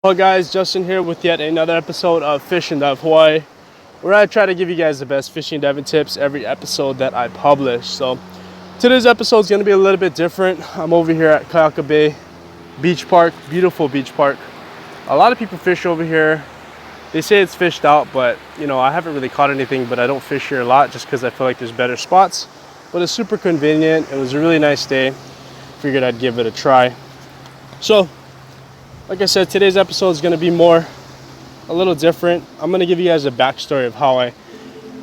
Hello guys, Justin here with yet another episode of Fish and Dive Hawaii, where I try to give you guys the best fishing and diving tips every episode that I publish. So today's episode is going to be a little bit different. I'm over here at Kayaka Bay Beach Park, beautiful beach park. A lot of people fish over here. They say it's fished out, but I haven't really caught anything, but I don't fish here a lot just because I feel like there's better spots. But it's super convenient. It was a really nice day. Figured I'd give it a try. So like I said, today's episode is going to be a little different. I'm going to give you guys a backstory of how I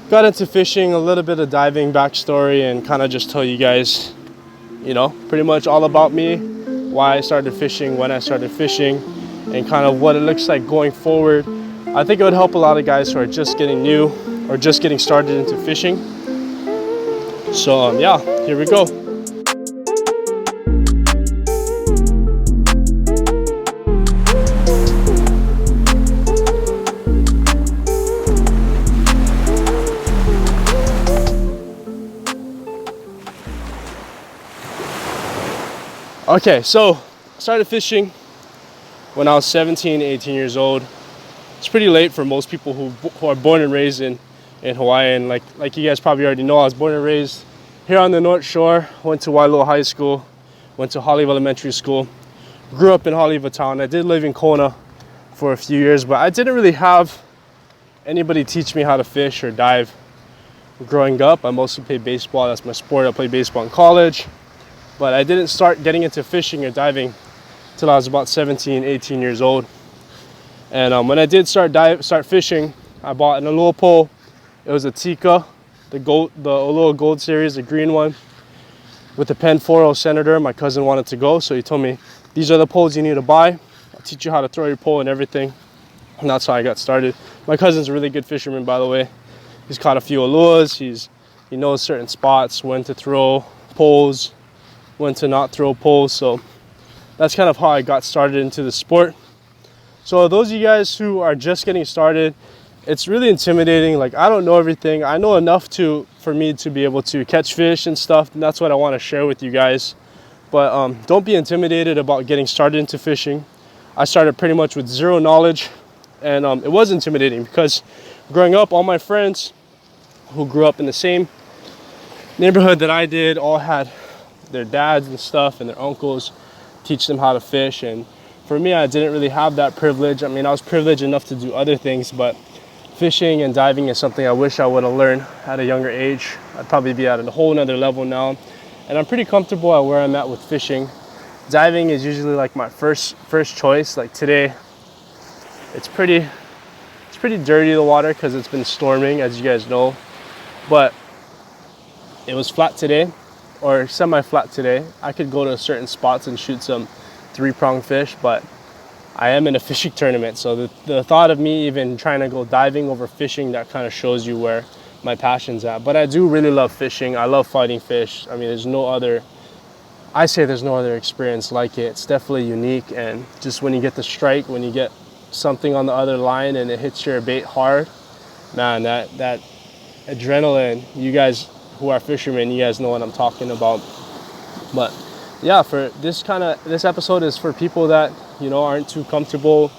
got into fishing, a little bit of diving backstory, and kind of just tell you guys, pretty much all about me, why I started fishing, when I started fishing, and kind of what it looks like going forward. I think it would help a lot of guys who are just getting new or just getting started into fishing. So yeah, here we go. Okay, so I started fishing when I was 17, 18 years old. It's pretty late for most people who are born and raised in Hawaii. And like you guys probably already know, I was born and raised here on the North Shore. Went to Wailoa High School, went to Haleiwa Elementary School, grew up in Haleiwa Town. I did live in Kona for a few years, but I didn't really have anybody teach me how to fish or dive growing up. I mostly played baseball. That's my sport. I played baseball in college. But I didn't start getting into fishing or diving till I was about 17, 18 years old. And when I did start fishing, I bought an Ulua pole. It was a Tika, the Ulua Gold Series, the green one, with the Penn 4.0 Senator. My cousin wanted to go, so he told me, these are the poles you need to buy. I'll teach you how to throw your pole and everything. And that's how I got started. My cousin's a really good fisherman, by the way. He's caught a few Uluas. He knows certain spots, when to throw poles, when to not throw poles. So that's kind of how I got started into the sport. So those of you guys who are just getting started, it's really intimidating. Like, I don't know everything. I know enough for me to be able to catch fish and stuff, and that's what I want to share with you guys. But don't be intimidated about getting started into fishing. I started pretty much with zero knowledge, and it was intimidating because growing up, all my friends who grew up in the same neighborhood that I did all had their dads and stuff and their uncles teach them how to fish. And for me, I didn't really have that privilege. I mean, I was privileged enough to do other things, but fishing and diving is something I wish I would have learned at a younger age. I'd probably be at a whole nother level now, and I'm pretty comfortable at where I'm at with fishing. Diving is usually like my first choice. Like today, it's pretty dirty, the water, because it's been storming, as you guys know, but it was flat today, or semi-flat today. I could go to certain spots and shoot some 3-prong fish, but I am in a fishing tournament, so the thought of me even trying to go diving over fishing, that kind of shows you where my passion's at. But I do really love fishing. I love fighting fish. I mean, there's no other experience like it. It's definitely unique, and just when you get the strike, when you get something on the other line and it hits your bait hard, man, that adrenaline, you guys who are fishermen, you guys know what I'm talking about. But yeah, for this episode is for people that aren't too comfortable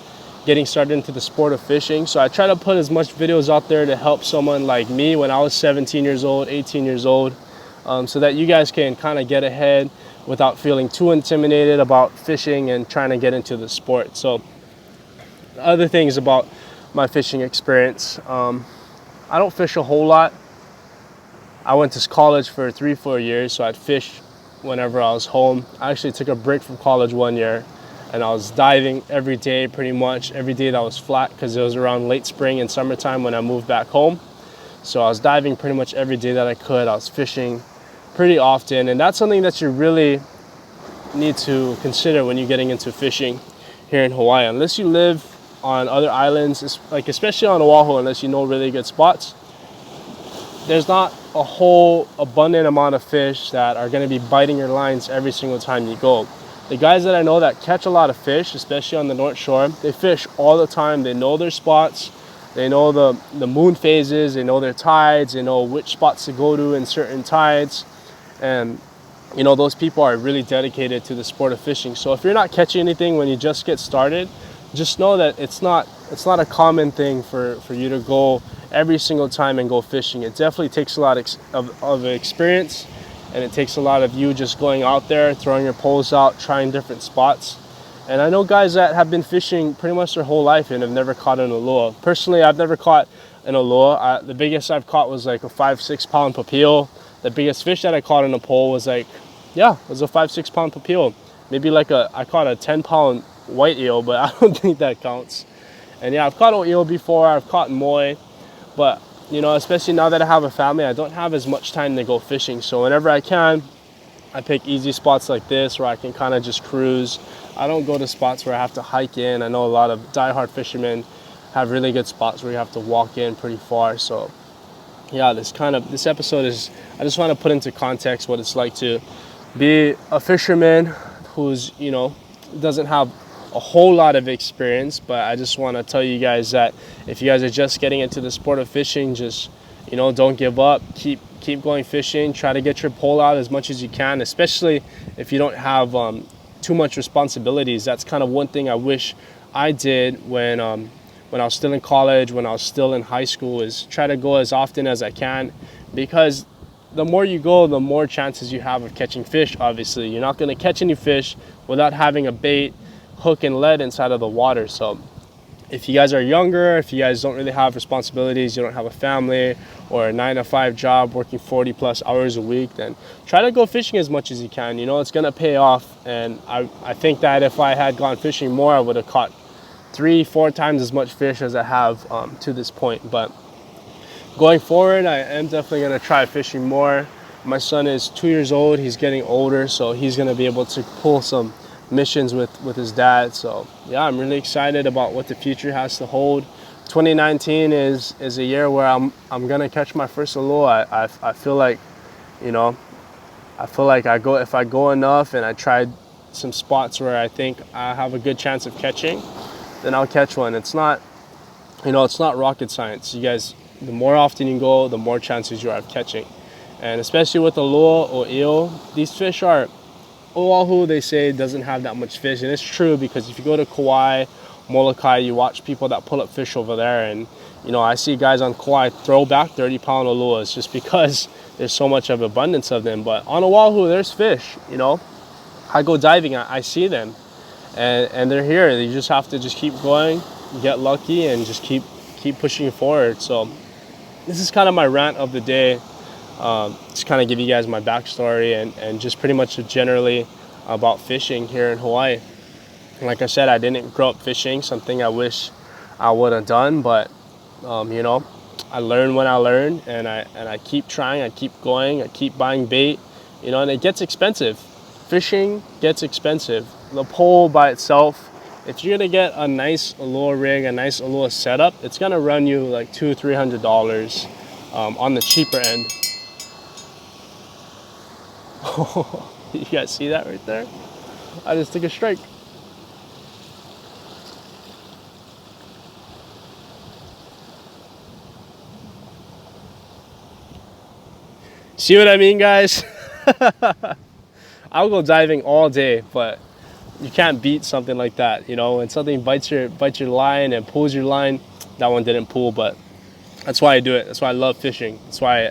getting started into the sport of fishing. So I try to put as much videos out there to help someone like me when I was 17 years old, 18 years old, so that you guys can kind of get ahead without feeling too intimidated about fishing and trying to get into the sport. So other things about my fishing experience, I don't fish a whole lot. I went to college for 3-4 years, so I'd fish whenever I was home. I actually took a break from college one year, and I was diving every day, pretty much every day that was flat, because it was around late spring and summertime when I moved back home. So I was diving pretty much every day that I could. I was fishing pretty often, and that's something that you really need to consider when you're getting into fishing here in Hawaii. Unless you live on other islands, like especially on Oahu, unless you know really good spots, there's not a whole abundant amount of fish that are going to be biting your lines every single time you go. The guys that I know that catch a lot of fish, especially on the North Shore, they fish all the time. They know their spots. They know the moon phases. They know their tides. They know which spots to go to in certain tides. And you know, those people are really dedicated to the sport of fishing. So if you're not catching anything when you just get started, just know that it's not a common thing for you to go every single time and go fishing. It definitely takes a lot of experience, and it takes a lot of you just going out there, throwing your poles out, trying different spots. And I know guys that have been fishing pretty much their whole life and have never caught an Ulua. Personally, I've never caught an Ulua. The biggest I've caught was like a 5-6 pound papio. The biggest fish that I caught in a pole was like, yeah, it was a 5-6 pound papio. Maybe like I caught a 10 pound white eel, but I don't think that counts. And yeah, I've caught an eel before, I've caught moi, but you know, especially now that I have a family, I don't have as much time to go fishing. So whenever I can, I pick easy spots like this where I can kind of just cruise. I don't go to spots where I have to hike in. I know a lot of diehard fishermen have really good spots where you have to walk in pretty far. So yeah, this episode is, I just want to put into context what it's like to be a fisherman who's, you know, doesn't have a whole lot of experience. But I just want to tell you guys that if you guys are just getting into the sport of fishing, just, you know, don't give up. Keep going fishing. Try to get your pole out as much as you can, especially if you don't have too much responsibilities. That's kind of one thing I wish I did when I was still in college, when I was still in high school, is try to go as often as I can, because the more you go, the more chances you have of catching fish. Obviously, you're not going to catch any fish without having a bait, hook, and lead inside of the water. So if you guys are younger, if you guys don't really have responsibilities, you don't have a family or a 9-to-5 job working 40+ hours a week, then try to go fishing as much as you can. You know, it's gonna pay off. And I think that if I had gone fishing more, I would have caught 3-4 times as much fish as I have to this point. But going forward, I am definitely gonna try fishing more. My son is 2 years old, he's getting older, so he's gonna be able to pull some missions with his dad. So yeah, I'm really excited about what the future has to hold. 2019 is a year where I'm gonna catch my first Ulua. I feel like, you know, if I go enough and I tried some spots where I think I have a good chance of catching, then I'll catch one. It's not, you know, it's not rocket science. You guys, the more often you go, the more chances you are of catching. And especially with Ulua or eel, these fish are, Oahu, they say, doesn't have that much fish, and it's true, because if you go to Kauai, Molokai, you watch people that pull up fish over there, and you know, I see guys on Kauai throw back 30-pound Uluas just because there's so much of abundance of them. But on Oahu, there's fish. You know, I go diving, I see them, and they're here. You just have to just keep going, get lucky, and just keep pushing forward. So this is kind of my rant of the day. Just kind of give you guys my backstory and just pretty much generally about fishing here in Hawaii. Like I said, I didn't grow up fishing, something I wish I would have done, but you know, I learned when I learned, and I keep trying, I keep going, I keep buying bait, you know, and it gets expensive. Fishing gets expensive. The pole by itself, if you're gonna get a nice Ulua rig, a nice Ulua setup, it's gonna run you like $200-300 on the cheaper end. You guys see that right there? I just took a strike. See what I mean, guys? I'll go diving all day, but you can't beat something like that. You know, when something bites your line and pulls your line, that one didn't pull, but that's why I do it. That's why I love fishing. That's why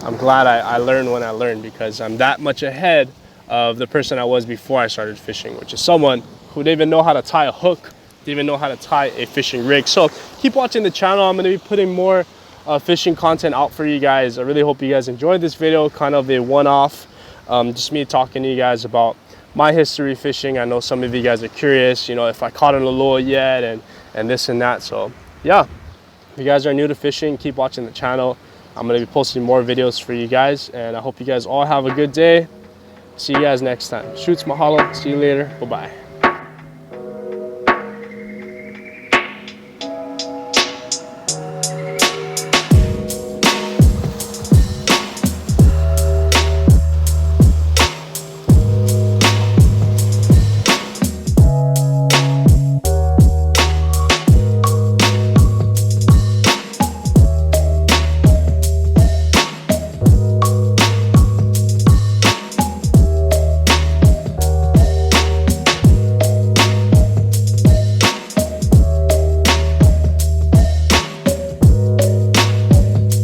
I'm glad I learned when I learned, because I'm that much ahead of the person I was before I started fishing, which is someone who didn't even know how to tie a hook, didn't even know how to tie a fishing rig. So keep watching the channel. I'm going to be putting more fishing content out for you guys. I really hope you guys enjoyed this video, kind of a one-off, just me talking to you guys about my history fishing. I know some of you guys are curious, you know, if I caught an Ulua yet and this and that. So yeah, if you guys are new to fishing, keep watching the channel. I'm going to be posting more videos for you guys, and I hope you guys all have a good day. See you guys next time. Shoots, mahalo. See you later. Bye-bye.